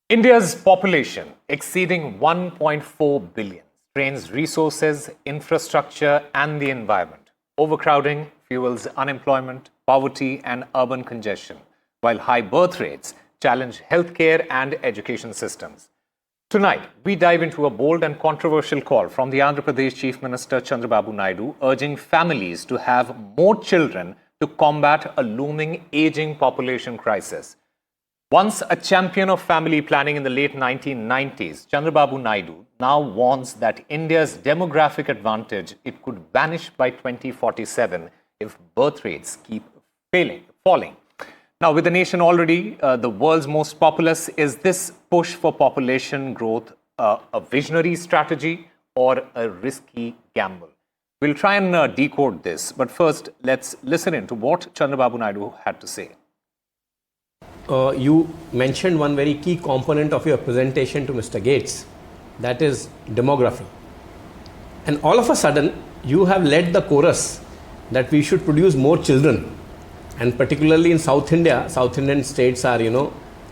India's population exceeding 1.4 billion strains resources, infrastructure, and the environment. Overcrowding fuels unemployment, poverty, and urban congestion, while high birth rates challenge healthcare and education systems. Tonight, we dive into a bold and controversial call from the Andhra Pradesh Chief Minister Chandrababu Naidu, urging families to have more children to combat a looming aging population crisis. Once a champion of family planning in the late 1990s, Chandrababu Naidu now warns that India's demographic advantage it could vanish by 2047 if birth rates keep falling. Now, with the nation already the world's most populous, is this push for population growth a visionary strategy or a risky gamble? We'll try and decode this, but first, let's listen in to what Chandrababu Naidu had to say. You mentioned one very key component of your presentation to Mr. Gates, that is demography. And all of a sudden, you have led the chorus that we should produce more children. And particularly in South India, South Indian states are,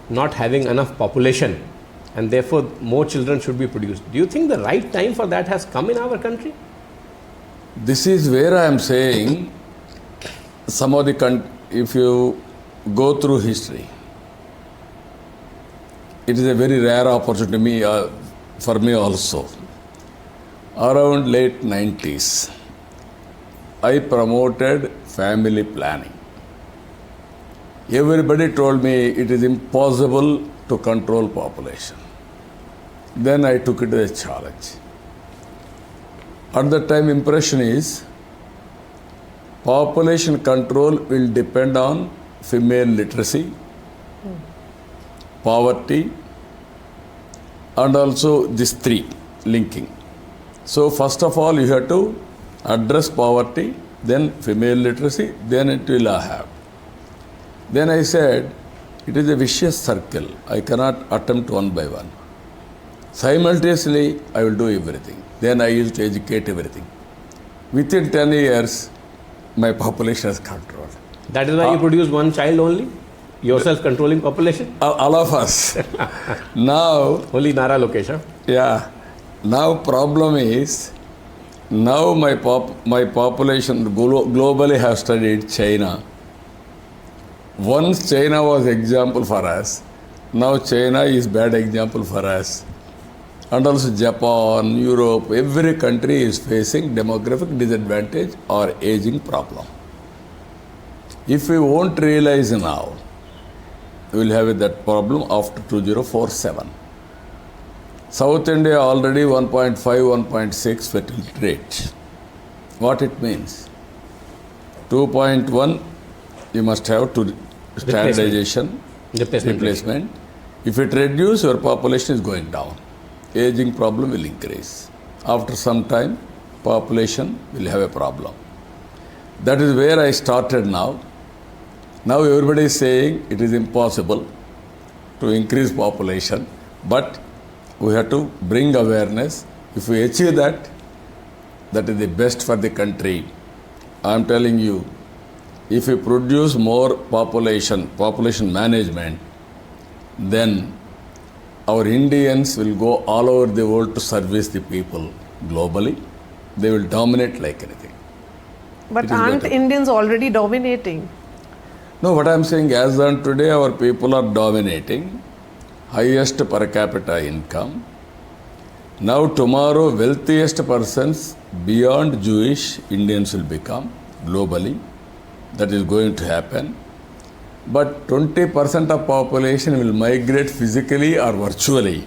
not having enough population. And therefore, more children should be produced. Do you think the right time for that has come in our country? This is where I am saying, if you go through history, it is a very rare opportunity for me also. Around late 90s, I promoted family planning. Everybody told me it is impossible to control population. Then I took it as a challenge. At that time, impression is population control will depend on female literacy, poverty, and also these three linking. So first of all, you have to address poverty, then female literacy, then it will have. Then I said, it is a vicious circle. I cannot attempt one by one. Simultaneously, I will do everything. Then I used to educate everything. Within 10 years, my population is controlled. That is why you produce one child only? Yourself controlling population? All of us. Now... Only Nara location. Yeah. Now problem is, now my population globally have studied China. Once China was example for us, now China is bad example for us. And also Japan, Europe, every country is facing demographic disadvantage or aging problem. If we won't realize now, we will have that problem after 2047. South India already 1.5, 1.6 fertility rate. What it means? 2.1, you must have to standardization, replacement. If it reduces, your population is going down. Aging problem will increase. After some time, population will have a problem. That is where I started now. Now everybody is saying it is impossible to increase population, but we have to bring awareness. If we achieve that, that is the best for the country. I am telling you, if we produce more population management, then our Indians will go all over the world to service the people globally. They will dominate like anything. But aren't Indians already dominating? No, what I am saying, as on today, our people are dominating, highest per capita income. Now tomorrow, wealthiest persons beyond Jewish Indians will become globally. That is going to happen. But 20% of population will migrate physically or virtually.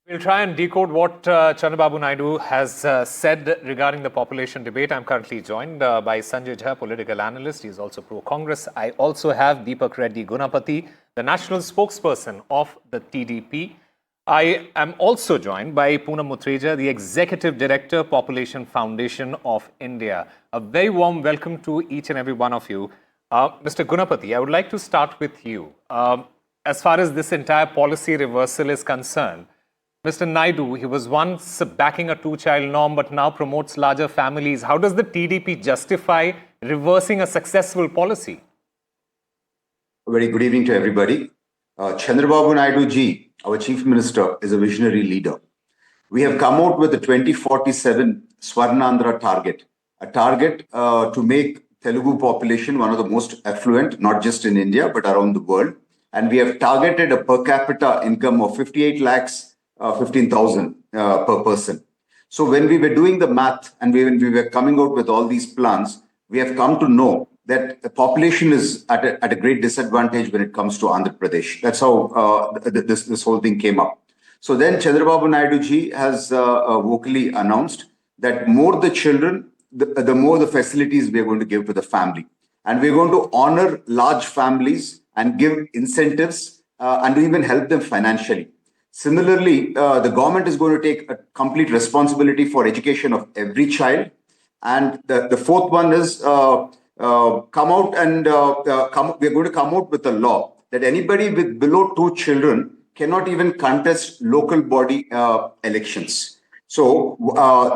We'll try and decode what Chandrababu Naidu has said regarding the population debate. I'm currently joined by Sanjay Jha, political analyst. He's also pro-Congress. I also have Deepak Reddy Gunapati, the national spokesperson of the TDP. I am also joined by Poonam Mutreja, the executive director, Population Foundation of India. A very warm welcome to each and every one of you. Mr. Gunapati, I would like to start with you. As far as this entire policy reversal is concerned, Mr. Naidu, he was once backing a two-child norm, but now promotes larger families. How does the TDP justify reversing a successful policy? Very good evening to everybody. Chandrababu Naidu ji, our Chief Minister, is a visionary leader. We have come out with the 2047 Swarnandhra target, a target to make Telugu population one of the most affluent, not just in India, but around the world. And we have targeted a per capita income of 58 lakhs, 15,000 per person. So when we were doing the math and when we were coming out with all these plans, we have come to know that the population is at a great disadvantage when it comes to Andhra Pradesh. That's how this whole thing came up. So then Chandrababu Naidu ji has vocally announced that more the children, the more the facilities we are going to give to the family. And we're going to honor large families and give incentives and even help them financially. Similarly, the government is going to take a complete responsibility for education of every child. And the fourth one is we're going to come out with a law that anybody with below 2 children cannot even contest local body elections. So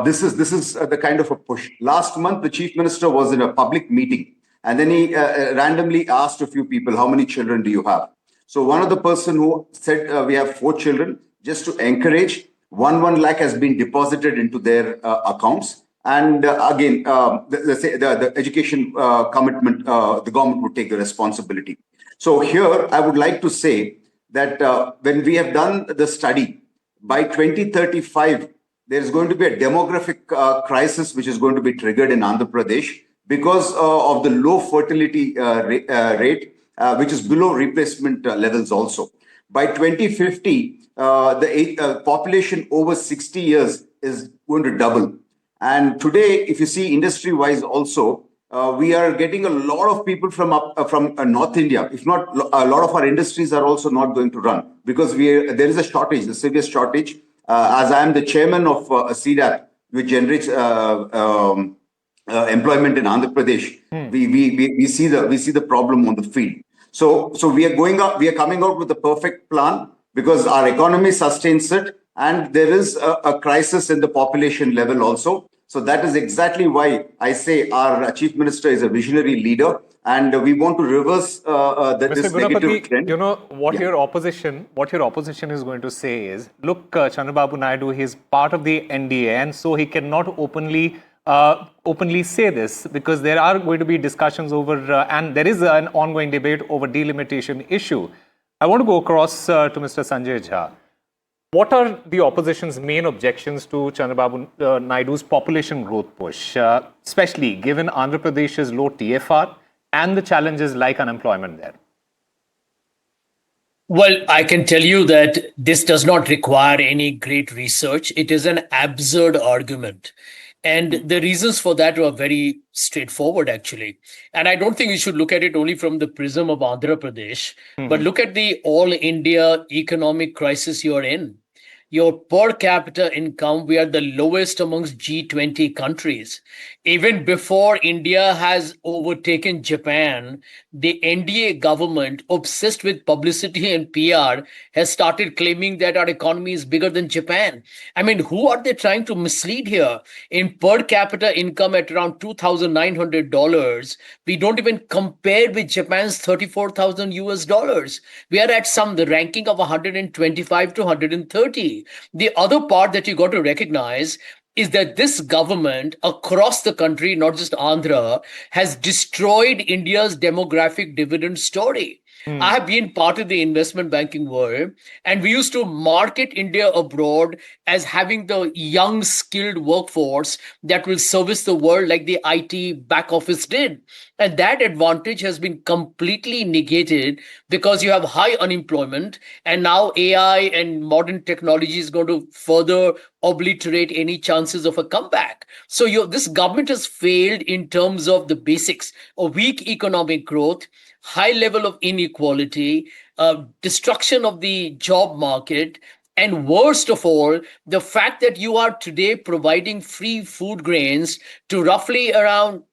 this is the kind of a push. Last month, the chief minister was in a public meeting, and then he randomly asked a few people, "How many children do you have?" So one of the person who said we have 4 children, just to encourage, 1 lakh has been deposited into their accounts. And again, the education commitment, the government would take the responsibility. So here, I would like to say that when we have done the study, by 2035, there is going to be a demographic crisis which is going to be triggered in Andhra Pradesh because of the low fertility rate, which is below replacement levels also. By 2050, the population over 60 years is going to double. And today, if you see industry-wise also, we are getting a lot of people from North India. If not, a lot of our industries are also not going to run because there is a shortage, a serious shortage. As I am the chairman of a CDAP, which generates employment in Andhra Pradesh, we see the problem on the field. So we are coming out with a perfect plan because our economy sustains it, and there is a crisis in the population level also. So that is exactly why I say our chief minister is a visionary leader, and we want to reverse this negative trend. You know what your opposition is going to say is, look, Chandrababu Naidu, he's part of the NDA, and so he cannot openly say this because there are going to be discussions over, and there is an ongoing debate over delimitation issue. I want to go across to Mr. Sanjay Jha. What are the opposition's main objections to Chandrababu Naidu's population growth push, especially given Andhra Pradesh's low TFR and the challenges like unemployment there? Well, I can tell you that this does not require any great research. It is an absurd argument. And the reasons for that are very straightforward, actually. And I don't think you should look at it only from the prism of Andhra Pradesh, but look at the all India economic crisis you're in. Your per capita income, we are the lowest amongst G20 countries. Even before India has overtaken Japan, the NDA government, obsessed with publicity and PR, has started claiming that our economy is bigger than Japan. I mean, who are they trying to mislead here? In per capita income at around $2,900, we don't even compare with Japan's $34,000 US. We are at the ranking of 125 to 130. The other part that you got to recognize is that this government across the country, not just Andhra, has destroyed India's demographic dividend story. I have been part of the investment banking world, and we used to market India abroad as having the young, skilled workforce that will service the world like the IT back office did. And that advantage has been completely negated because you have high unemployment, and now AI and modern technology is going to further obliterate any chances of a comeback. So this government has failed in terms of the basics of weak economic growth, high level of inequality, destruction of the job market, and worst of all, the fact that you are today providing free food grains to roughly around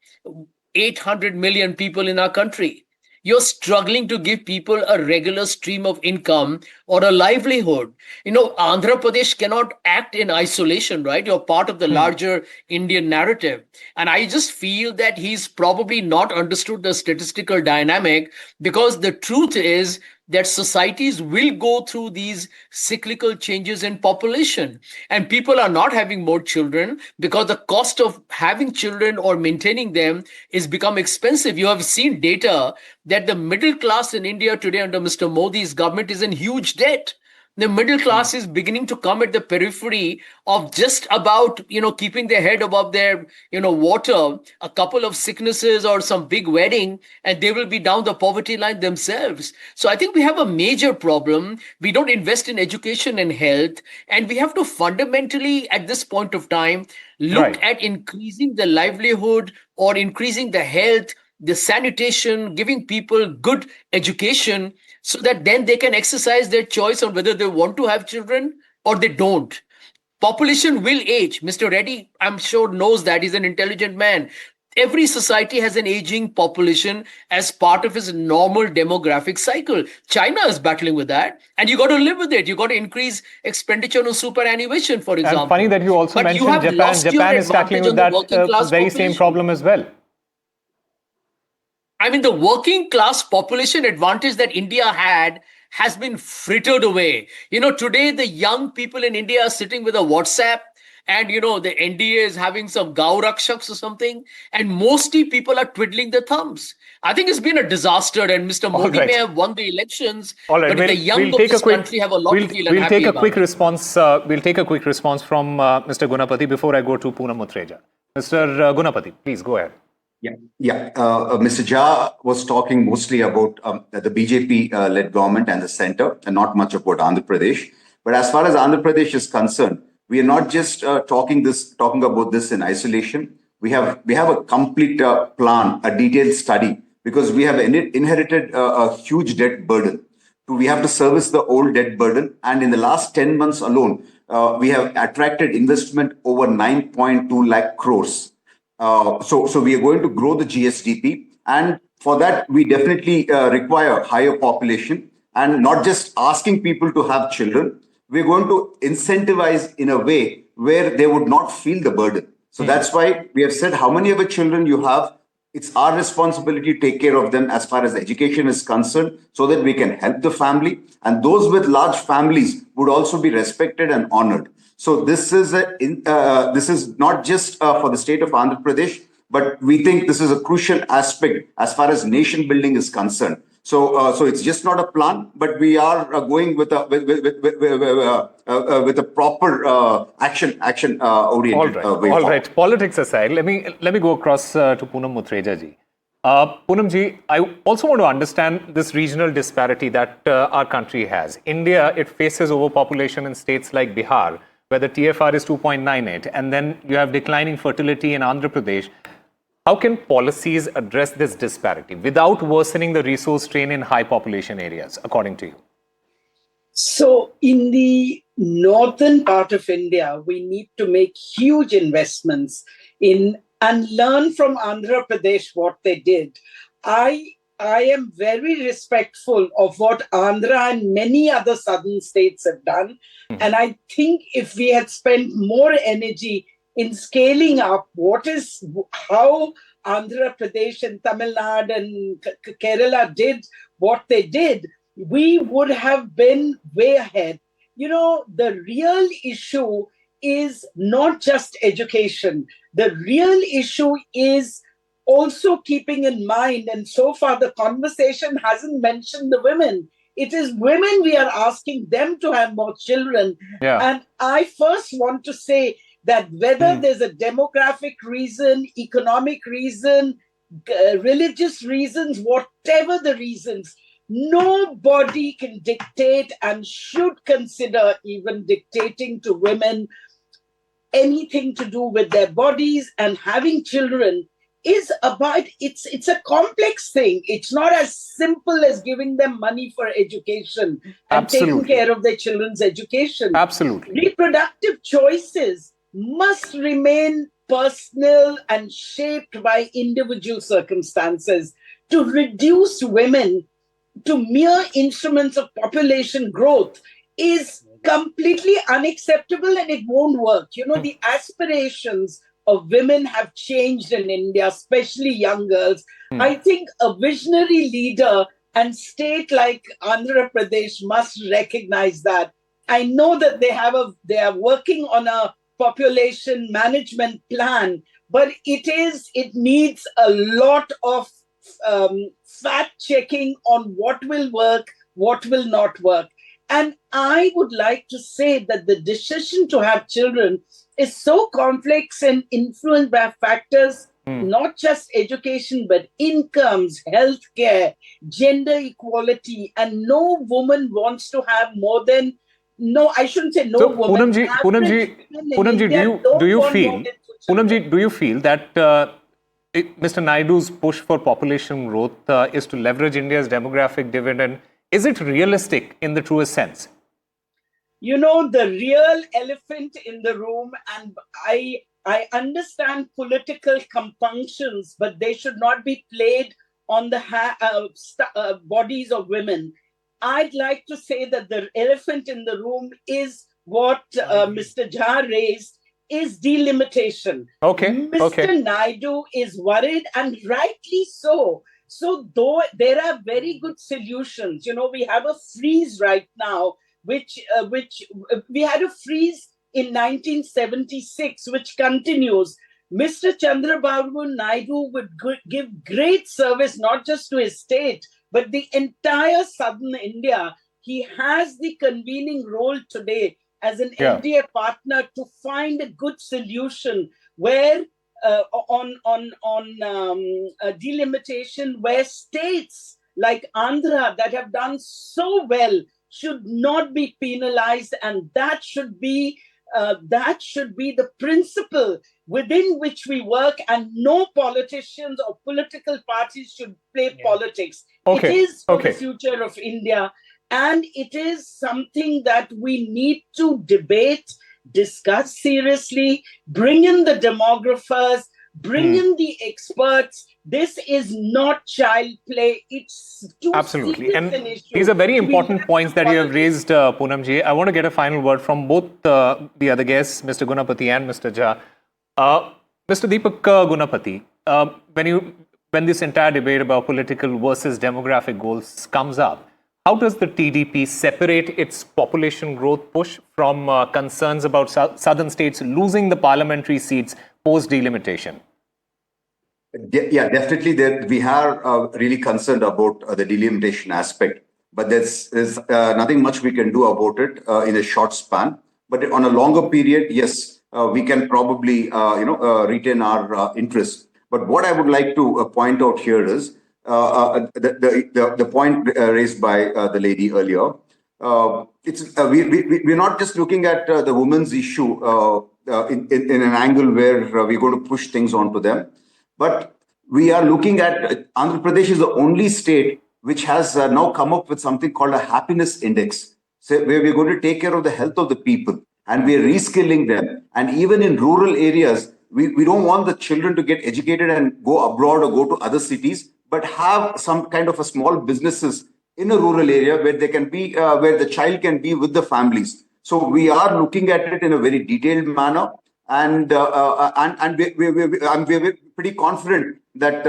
800 million people in our country. You're struggling to give people a regular stream of income or a livelihood. Andhra Pradesh cannot act in isolation, right? You're part of the larger Indian narrative. And I just feel that he's probably not understood the statistical dynamic, because the truth is that societies will go through these cyclical changes in population, and people are not having more children because the cost of having children or maintaining them is become expensive. You have seen data that the middle class in India today under Mr. Modi's government is in huge debt. The middle class is beginning to come at the periphery of just about, keeping their head above their, water, a couple of sicknesses or some big wedding, and they will be down the poverty line themselves. So I think we have a major problem. We don't invest in education and health, and we have to fundamentally, at this point of time, look at increasing the livelihood or increasing the health, the sanitation, giving people good education, so that then they can exercise their choice on whether they want to have children or they don't. Population will age. Mr. Reddy, I'm sure, knows that. He's an intelligent man. Every society has an aging population as part of its normal demographic cycle. China is battling with that, and you got to live with it. You got to increase expenditure on superannuation, for example. And funny that you also mentioned Japan. Japan is tackling with that very same problem as well. I mean, the working class population advantage that India had has been frittered away. Today the young people in India are sitting with a WhatsApp, and the NDA is having some Gaurakshaks or something, and mostly people are twiddling their thumbs. I think it's been a disaster, and Mr. Modi may have won the elections, but the young of this country have a lot to feel unhappy about. We'll take a quick response from Mr. Gunapati before I go to Poonam Muthreja. Mr. Gunapati, please go ahead. Mr. Jha was talking mostly about the BJP-led government and the center, and not much about Andhra Pradesh. But as far as Andhra Pradesh is concerned, we are not just talking about this in isolation. We have a complete plan, a detailed study, because we have inherited a huge debt burden. We have to service the old debt burden, and in the last 10 months alone, we have attracted investment over 9.2 lakh crores. So we are going to grow the GSDP, and for that we definitely require higher population, and not just asking people to have children. We're going to incentivize in a way where they would not feel the burden. So that's why we have said, how many ever children you have, it's our responsibility to take care of them as far as education is concerned, so that we can help the family, and those with large families would also be respected and honored. So this is not just for the state of Andhra Pradesh, but we think this is a crucial aspect as far as nation building is concerned. So it's just not a plan, but we are going with a proper action oriented way. All right. Politics aside, let me go across to Poonam Muthreja ji. Poonam ji, I also want to understand this regional disparity that our country has. India, it faces overpopulation in states like Bihar, where the TFR is 2.98, and then you have declining fertility in Andhra Pradesh. How can policies address this disparity without worsening the resource strain in high population areas, according to you? So in the northern part of India, we need to make huge investments in and learn from Andhra Pradesh what they did. I am very respectful of what Andhra and many other southern states have done. And I think if we had spent more energy in scaling up how Andhra Pradesh and Tamil Nadu and Kerala did what they did, we would have been way ahead. The real issue is not just education. The real issue is also keeping in mind, and so far the conversation hasn't mentioned the women. It is women we are asking them to have more children. Yeah. And I first want to say that whether there's a demographic reason, economic reason, religious reasons, whatever the reasons, nobody can dictate and should consider even dictating to women anything to do with their bodies. And having children is about, it's a complex thing. It's not as simple as giving them money for education and taking care of their children's education. Absolutely. Reproductive choices must remain personal and shaped by individual circumstances. To reduce women to mere instruments of population growth is completely unacceptable, and it won't work. You know, the aspirations of women have changed in India, especially young girls. I think a visionary leader and state like Andhra Pradesh must recognize that. I know that they are working on a population management plan, but it needs a lot of fact checking on what will work, what will not work. And I would like to say that the decision to have children is so complex and influenced by factors, not just education, but incomes, healthcare, gender equality. And no woman wants to have more than, no, I shouldn't say no So, woman. Poonamji, do you feel that Mr. Naidu's push for population growth is to leverage India's demographic dividend? Is it realistic in the truest sense? You know, the real elephant in the room, and I understand political compunctions, but they should not be played on the bodies of women. I'd like to say that the elephant in the room is what Mr. Jha raised, is delimitation. Mr. Naidu is worried, and rightly so. So though there are very good solutions, you know, we have a freeze right now, which we had a freeze in 1976, which continues. Mr. Chandrababu Naidu would give great service, not just to his state, but the entire southern India. He has the convening role today as an NDA partner to find a good solution where delimitation, where states like Andhra that have done so well should not be penalized, and that should be the principle within which we work, and no politicians or political parties should play politics. It is for the future of India, and it is something that we need to debate, discuss seriously, bring in the demographers, bring in the experts. This is not child play. It's too absolutely, and an issue. these are very important points that you have raised, Poonamji. I want to get a final word from both the other guests, Mr. Gunapati and Mr. Jha. Mr. Deepak Gunapati, when this entire debate about political versus demographic goals comes up, how does the TDP separate its population growth push from concerns about southern states losing the parliamentary seats post-delimitation? Yeah, definitely. We are really concerned about the delimitation aspect, but there's nothing much we can do about it in a short span. But on a longer period, yes, we can probably retain our interest. But what I would like to point out here is the point raised by the lady earlier. We're not just looking at the women's issue in an angle where we're going to push things onto them, but we are looking at Andhra Pradesh is the only state which has now come up with something called a happiness index, where we're going to take care of the health of the people and we're reskilling them. And even in rural areas, we don't want the children to get educated and go abroad or go to other cities, but have some kind of a small businesses in a rural area where they can be, where the child can be with the families. So we are looking at it in a very detailed manner, and we're pretty confident that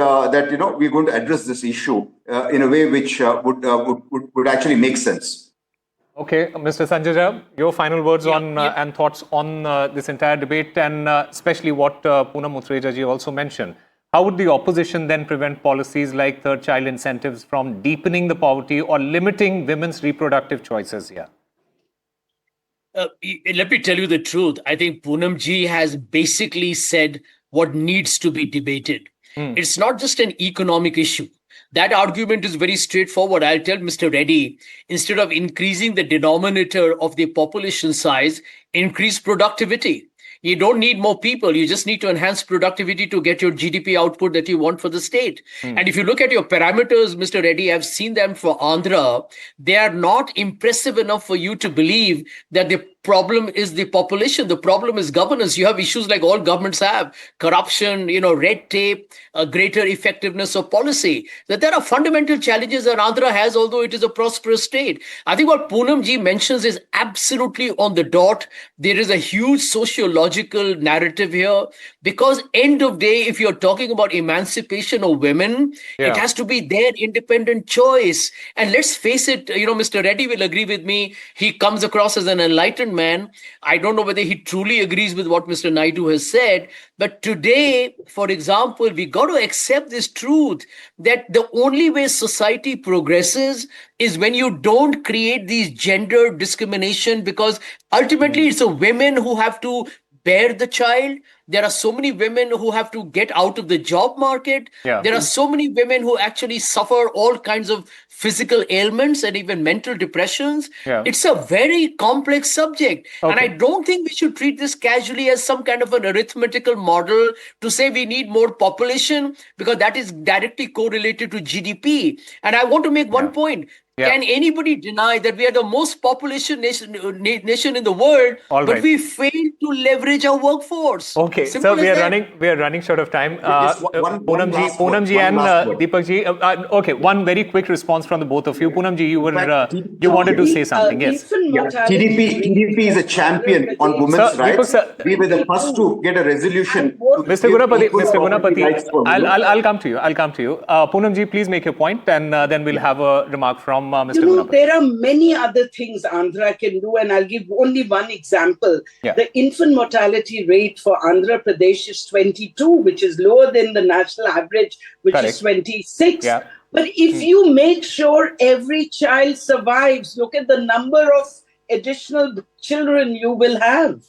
we're going to address this issue in a way which would actually make sense. Okay, Mr. Sanjay Jha, your final words and thoughts on this entire debate, and especially what Poonam Muthreja ji also mentioned. How would the opposition then prevent policies like third child incentives from deepening the poverty or limiting women's reproductive choices here? Let me tell you the truth. I think Poonam ji has basically said what needs to be debated. It's not just an economic issue. That argument is very straightforward. I'll tell Mr. Reddy, instead of increasing the denominator of the population size, increase productivity. You don't need more people. You just need to enhance productivity to get your GDP output that you want for the state. And if you look at your parameters, Mr. Reddy, I've seen them for Andhra. They are not impressive enough for you to believe that the problem is the population. The problem is governance. You have issues like all governments have: corruption, red tape, greater effectiveness of policy. That there are fundamental challenges that Andhra has, although it is a prosperous state. I think what Poonam ji mentions is absolutely on the dot. There is a huge sociological narrative here, because end of day, if you're talking about emancipation of women, it has to be their independent choice. And let's face it, Mr. Reddy will agree with me. He comes across as an enlightened man. I don't know whether he truly agrees with what Mr. Naidu has said. But today, for example, we got to accept this truth that the only way society progresses is when you don't create these gender discrimination, because ultimately it's the women who have to bear the child. There are so many women who have to get out of the job market. There are so many women who actually suffer all kinds of physical ailments and even mental depressions. It's a very complex subject. And I don't think we should treat this casually as some kind of an arithmetical model to say we need more population, because that is directly correlated to GDP. And I want to make one point. Can anybody deny that we are the most population nation in the world, but we fail to leverage our workforce? Okay, so we are running short of time. Poonam ji and Deepak ji. Okay, one very quick response from the both of you. Poonam ji, you wanted to say something. Yes. TDP is a champion on women's rights. We were the first to get a resolution. Mr. Gunapati, I'll come to you. Poonam ji, please make your point, and then we'll have a remark from Mr. Gunapati. There are many other things Andhra can do, and I'll give only one example. The infant mortality rate for Andhra Pradesh is 22, which is lower than the national average, which is 26. But if you make sure every child survives, look at the number of additional children you will have.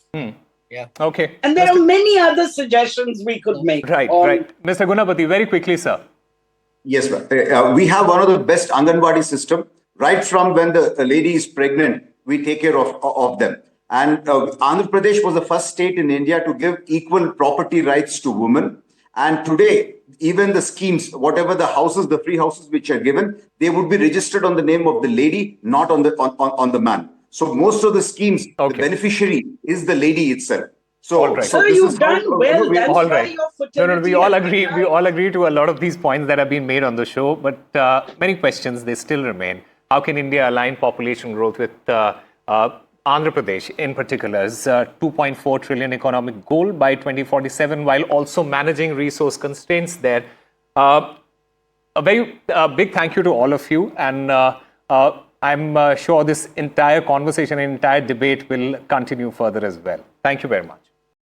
Okay. And there are many other suggestions we could make. Right. Mr. Gunapati, very quickly, sir. Yes, we have one of the best Anganwadi system. Right from when the lady is pregnant, we take care of them. And Andhra Pradesh was the first state in India to give equal property rights to women. And today, even the schemes, whatever the free houses which are given, they would be registered on the name of the lady, not on the man. So most of the schemes, the beneficiary is the lady itself. So you've done well. That's why your fertility. We all agree. We all agree to a lot of these points that have been made on the show, but many questions they still remain. How can India align population growth with Andhra Pradesh, in particular's 2.4 trillion economic goal by 2047, while also managing resource constraints there? A very big thank you to all of you, and I'm sure this entire conversation, entire debate will continue further as well. Thank you very much.